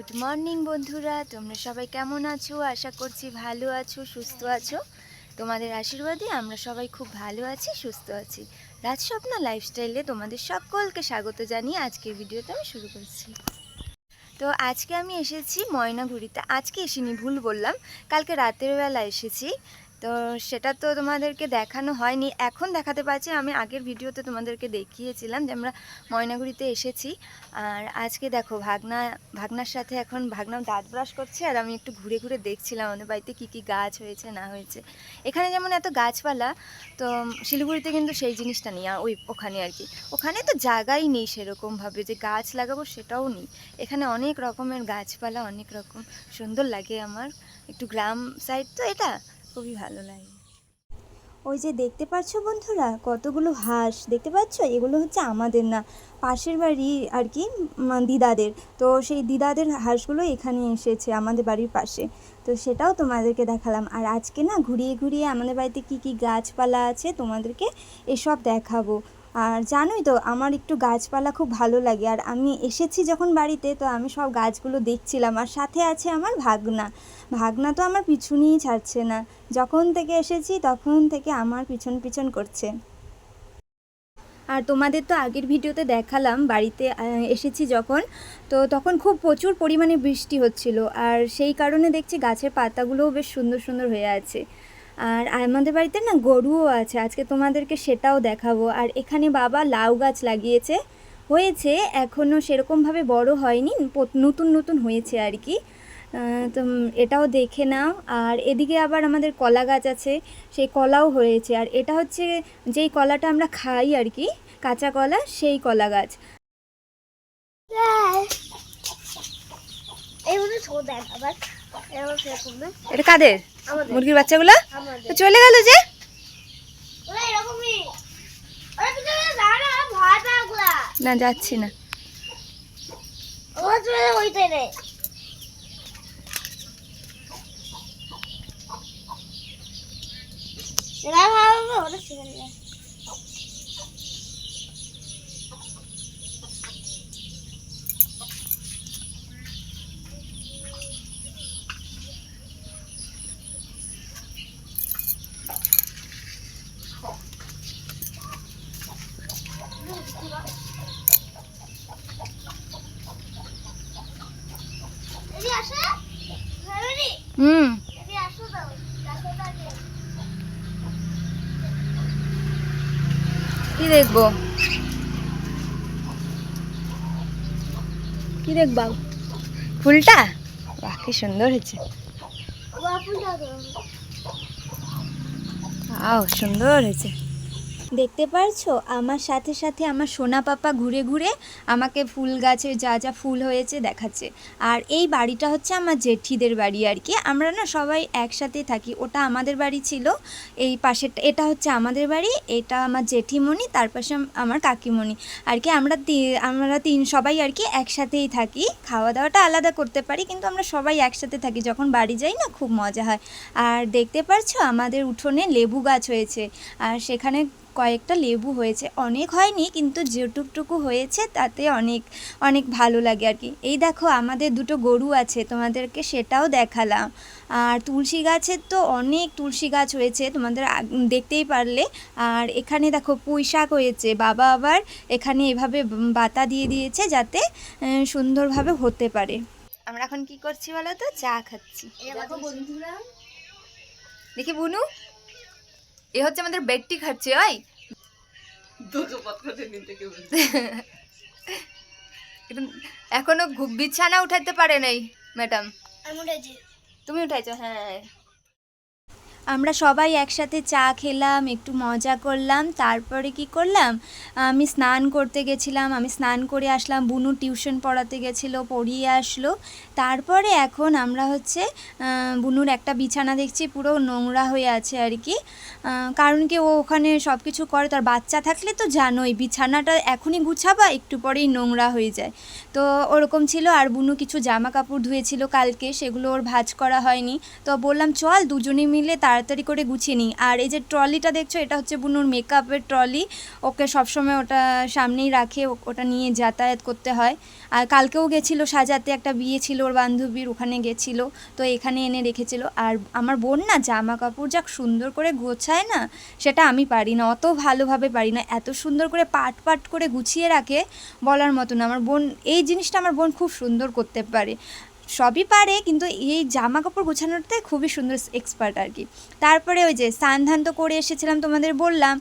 Good morning বন্ধুরা, তোমরা সবাই কেমন আছো? আশা করছি ভালো আছো, সুস্থ আছো। তোমাদের আশীর্বাদে আমরা সবাই খুব ভালো আছি, সুস্থ আছি। রাজস্বপ্না লাইফস্টাইলে তোমাদের সকলকে স্বাগত জানিয়ে আজকের ভিডিওটা আমি শুরু করছি। তো আজকে আমি এসেছি ময়নাগুড়িতে। আজকে এসিনি, ভুল বললাম, কালকে রাতের বেলা এসেছি। তো সেটা তো তোমাদেরকে দেখানো হয়নি, এখন দেখাতে পারছি। আমি আগের ভিডিওতে তোমাদেরকে দেখিয়েছিলাম যে আমরা ময়নাগুড়িতে এসেছি। আর আজকে দেখো ভাগনার সাথে এখন ভাগনা দাঁত ব্রাশ করছে, আর আমি একটু ঘুরে ঘুরে দেখছিলাম আমাদের বাড়িতে কী কী গাছ হয়েছে না হয়েছে। এখানে যেমন এত গাছপালা, তো শিলিগুড়িতে কিন্তু সেই জিনিসটা নেই। ওখানে আর কি, ওখানে তো জায়গাই নেই সেরকমভাবে যে গাছ লাগাবো, সেটাও নেই। এখানে অনেক রকমের গাছপালা, অনেক রকম সুন্দর লাগে। আমার একটু গ্রাম সাইড তো, এটা খুবই ভালো লাগে। ওই যে দেখতে পাচ্ছ বন্ধুরা, কতগুলো হাঁস দেখতে পাচ্ছ? এগুলো হচ্ছে আমাদের না, পাশের বাড়ি আর কি, দিদাদের। তো সেই দিদাদের হাঁসগুলো এখানে এসেছে আমাদের বাড়ির পাশে। তো সেটাও তোমাদেরকে দেখালাম। আর আজকে না ঘুরিয়ে ঘুরিয়ে আমাদের বাড়িতে কি কি গাছপালা আছে তোমাদেরকে এসব দেখাবো। আর জানোই তো আমার একটু গাছপালা খুব ভালো লাগে। আর আমি এসেছি যখন বাড়িতে, তো আমি সব গাছগুলো দেখছিলাম। আর সাথে আছে আমার ভাগনা। ভাগনা তো আমার পিছুনিই ছাড়ছে না, যখন থেকে এসেছি তখন থেকে আমার পিছন পিছন করছে। আর তোমাদের তো আগের ভিডিওতে দেখালাম বাড়িতে এসেছি যখন, তো তখন খুব প্রচুর পরিমাণে বৃষ্টি হচ্ছিল। আর সেই কারণে দেখছি গাছের পাতাগুলোও বেশ সুন্দর সুন্দর হয়ে আছে। আর আমাদের বাড়িতে না গরুও আছে, আজকে তোমাদেরকে সেটাও দেখাবো। আর এখানে বাবা লাউ গাছ লাগিয়েছে, হয়েছে, এখনও সেরকমভাবে বড় হয়নি, নতুন নতুন হয়েছে আর কি। তো এটাও দেখে নাও। আর এদিকে আবার আমাদের কলা গাছ আছে, সেই কলাও হয়েছে। আর এটা হচ্ছে যেই কলাটা আমরা খাই আর কি, কাঁচা কলা, সেই কলা গাছ। এটা কাদের? মুরগির বাচ্চাগুলো চলে গেল যে। না, যাচ্ছি না। কি দেখবো? কি দেখবা? ফুলটা বাহ, কি সুন্দর হয়েছে। সুন্দর হয়েছে। দেখতে পারছো আমার সাথে সাথে আমার সোনা পাপা ঘুরে ঘুরে আমাকে ফুল গাছে যা যা ফুল হয়েছে দেখাচ্ছে। আর এই বাড়িটা হচ্ছে আমার জেঠিদের বাড়ি আর কি, আমরা না সবাই একসাথে থাকি। ওটা আমাদের বাড়ি ছিল, এই পাশেরটা এটা হচ্ছে আমাদের বাড়ি, এটা আমার জেঠিমণি, তার পাশে আমার কাকিমণি আর কি। আমরা সবাই আর কি একসাথেই থাকি। খাওয়া দাওয়াটা আলাদা করতে পারি, কিন্তু আমরা সবাই একসাথে থাকি। যখন বাড়ি যাই না, খুব মজা হয়। আর দেখতে পারছো আমাদের উঠোনে লেবু গাছ হয়েছে, আর সেখানে কয়েকটা লেবু হয়েছে, অনেক হয়নি, কিন্তু যেটুকটুকু হয়েছে তাতে অনেক অনেক ভালো লাগে আর কি। এই দেখো আমাদের দুটো গরু আছে, তোমাদেরকে সেটাও দেখালাম। আর তুলসী গাছের তো অনেক তুলসী গাছ হয়েছে, তোমাদের দেখতেই পারলে। আর এখানে দেখো পুঁই শাক হয়েছে, বাবা আবার এখানে এভাবে বাতা দিয়ে দিয়েছে যাতে সুন্দরভাবে হতে পারে। আমরা এখন কি করছি বলো তো? চা খাচ্ছি। দেখো বন্ধুরা, দেখি বুনু, এ হচ্ছে আমাদের বেডটি খাচ্ছে। ওই এখনো বিছানা উঠাইতে পারে নাই ম্যাডাম। তুমি উঠাইছো? হ্যাঁ। আমরা সবাই একসাথে চা খেলাম, একটু মজা করলাম। তারপরে কি করলাম, আমি স্নান করতে গেছিলাম, আমি স্নান করে আসলাম। বুনু টিউশন পড়াতে গেছিলো, পড়িয়ে আসলো। তারপরে এখন আমরা হচ্ছে বুনুর একটা বিছানা দেখছি পুরো নোংরা হয়ে আছে আর কি। কারণ কি ও ওখানে সব কিছু করে, তার বাচ্চা থাকলে তো জানোই, বিছানাটা এখনই গুছাবা একটু পরেই নোংরা হয়ে যায়। তো ওরকম ছিল। আর বুনু কিছু জামা কাপড় ধুয়েছিল কালকে, সেগুলো ওর ভাঁজ করা হয়নি। তো বললাম চল দুজনে মিলে তার তাড়াতাড়ি করে গুছিয়ে নিই। আর এই যে ট্রলিটা দেখছো, এটা হচ্ছে বুনুর মেকআপের ট্রলি। ওকে সবসময় ওটা সামনেই রাখে, ওটা নিয়ে যাতায়াত করতে হয়। আর কালকেও গেছিলো সাজাতে, একটা বিয়ে ছিল ওর বান্ধবীর, ওখানে গেছিলো, তো এখানে এনে রেখেছিল। আর আমার বোন না জামা কাপড় যা সুন্দর করে গোছায় না, সেটা আমি পারি না, অত ভালোভাবে পারি না। এত সুন্দর করে পাট পাট করে গুছিয়ে রাখে বলার মতো না। আমার বোন এই জিনিসটা, আমার বোন খুব সুন্দর করতে পারে, সবই পারে, কিন্তু এই জামা কাপড় গোছানোতে খুবই সুন্দর এক্সপার্ট আর কি। তারপরে ওই যে স্নান ধান তো করে এসেছিলাম, তোমাদের বললাম।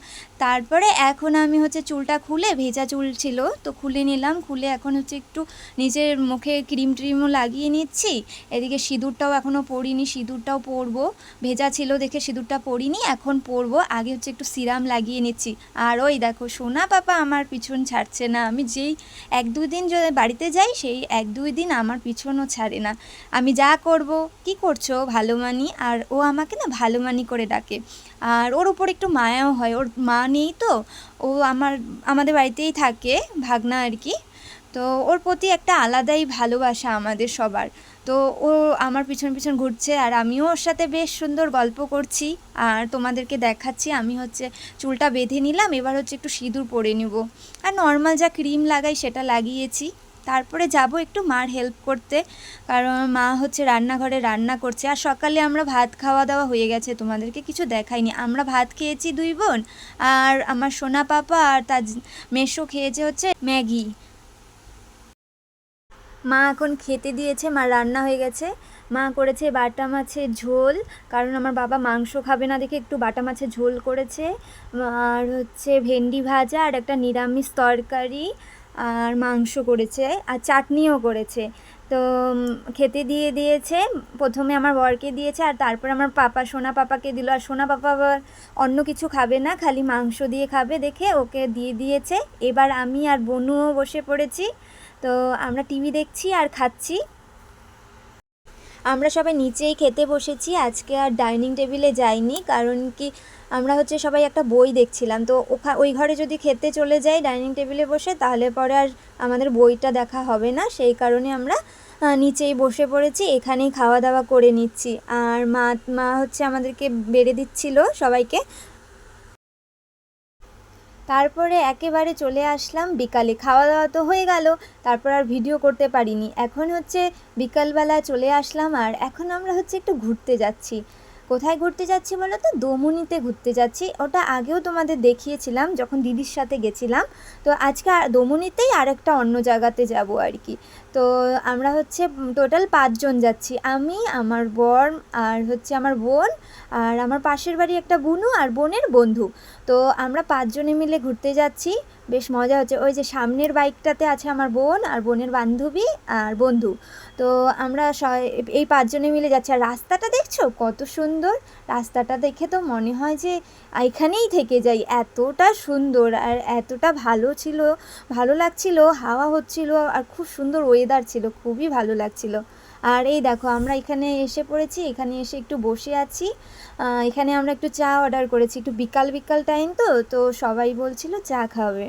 তারপরে এখন আমি হচ্ছে চুলটা খুলে, ভেজা চুল ছিল তো খুলে নিলাম, খুলে এখন হচ্ছে একটু নিজের মুখে ক্রিম ট্রিমও লাগিয়ে নিচ্ছি। এদিকে সিঁদুরটাও এখনও পরিনি, সিঁদুরটাও পরবো, ভেজা ছিল দেখে সিঁদুরটা পরিনি, এখন পরবো। আগে হচ্ছে একটু সিরাম লাগিয়ে নিচ্ছি। আর ওই দেখো সোনা পাপা আমার পিছন ছাড়ছে না, আমি যেই 1-2 দিন যদি বাড়িতে যাই, সেই 1-2 দিন আমার পিছনও ছাড়ে না। আমি যা করব, কি করছো ভালো মানি, আর ও আমাকে না ভালো মানি করে ডাকে। আর ওর উপর একটু মায়াও হয়, ওর মা নেই তো, ও আমাদের বাড়িতেই থাকে, ভাগনা আর কি। তো ওর প্রতি একটা আলাদাই ভালোবাসা আমাদের সবার। তো ও আমার পিছন পিছন ঘুরছে, আর আমিও ওর সাথে বেশ সুন্দর গল্প করছি আর তোমাদেরকে দেখাচ্ছি। আমি হচ্ছে চুলটা বেঁধে নিলাম, এবার হচ্ছে একটু সিঁদুর পরে নেব। আর নর্মাল যা ক্রিম লাগাই সেটা লাগিয়েছি। তারপরে যাব একটু মার হেল্প করতে, কারণ মা হচ্ছে রান্নাঘরে রান্না করছে। আর সকালে আমরা ভাত খাওয়া দাওয়া হয়ে গেছে, তোমাদেরকে কিছু দেখাইনি। আমরা ভাত খেয়েছি 2 বোন, আর আমার সোনা পাপা আর তার মেসো খেয়েছে হচ্ছে ম্যাগি। মা এখন খেতে দিয়েছে, মা রান্না হয়ে গেছে। মা করেছে বাটা মাছের ঝোল, কারণ আমার বাবা মাংস খাবে না দেখে একটু বাটা মাছের ঝোল করেছে। আর হচ্ছে ভেন্ডি ভাজা, আর একটা নিরামিষ তরকারি, আর মাংস করেছে, আর চাটনিও করেছে। তো খেতে দিয়ে দিয়েছে, প্রথমে আমার বরকে দিয়েছে, আর তারপর আমার পাপা, সোনা পাপাকে দিল। আর সোনা পাপা আবার অন্য কিছু খাবে না, খালি মাংস দিয়ে খাবে দেখে ওকে দিয়ে দিয়েছে। এবার আমি আর বনুও বসে পড়েছি, তো আমরা টিভি দেখছি আর খাচ্ছি। আমরা সবাই নিচেই খেতে বসেছি, আজকে আর ডাইনিং টেবিলে যাইনি, কারণ কি আমরা হচ্ছে সবাই একটা বই দেখছিলাম। তো ওই ঘরে যদি খেতে চলে যাই ডাইনিং টেবিলে বসে, তাহলে পরে আর আমাদের বইটা দেখা হবে না, সেই কারণে আমরা নিচেই বসে পড়েছি, এখানেই খাওয়া দাওয়া করে নিচ্ছি। আর মা হচ্ছে আমাদেরকে বেড়ে দিচ্ছিল সবাইকে। তারপরে একেবারে চলে আসলাম বিকালে, খাওয়া দাওয়া তো হয়ে গেল, তারপর আর ভিডিও করতে পারিনি। এখন হচ্ছে বিকালবেলা চলে আসলাম, আর এখন আমরা হচ্ছে একটু ঘুরতে যাচ্ছি। কোথায় ঘুরতে যাচ্ছি বলো তো? দমনিতে ঘুরতে যাচ্ছি। ওটা আগেও তোমাদের দেখিয়েছিলাম যখন দিদির সাথে গেছিলাম। তো আজকে দমনিতেই আরেকটা অন্য জায়গাতে যাব আর কি। তো আমরা হচ্ছে টোটাল 5 জন যাচ্ছি, আমি, আমার বর, আর হচ্ছে আমার বোন, আর আমার পাশের বাড়ি একটা বুনু আর বোনের বন্ধু। তো আমরা 5 জনে মিলে ঘুরতে যাচ্ছি, বেশ মজা হচ্ছে। ওই যে সামনের বাইকটাতে আছে আমার বোন আর বোনের বান্ধবী আর বন্ধু। তো আমরা এই 5 জনে মিলে যাচ্ছি। আর রাস্তাটা দেখছো কত সুন্দর, রাস্তাটা দেখে তো মনে হয় যে এখানেই থেকে যাই, এতটা সুন্দর আর এতটা ভালো লাগছিল, হাওয়া হচ্ছিল, আর খুব সুন্দর ওয়েদার ছিল, খুবই ভালো লাগছিল। আর এই দেখো আমরা এখানে এসে পড়েছি, এখানে এসে একটু বসে আছি। এখানে আমরা একটু চা অর্ডার করেছি, একটু বিকাল টাইম তো সবাই বলছিল চা খাবে।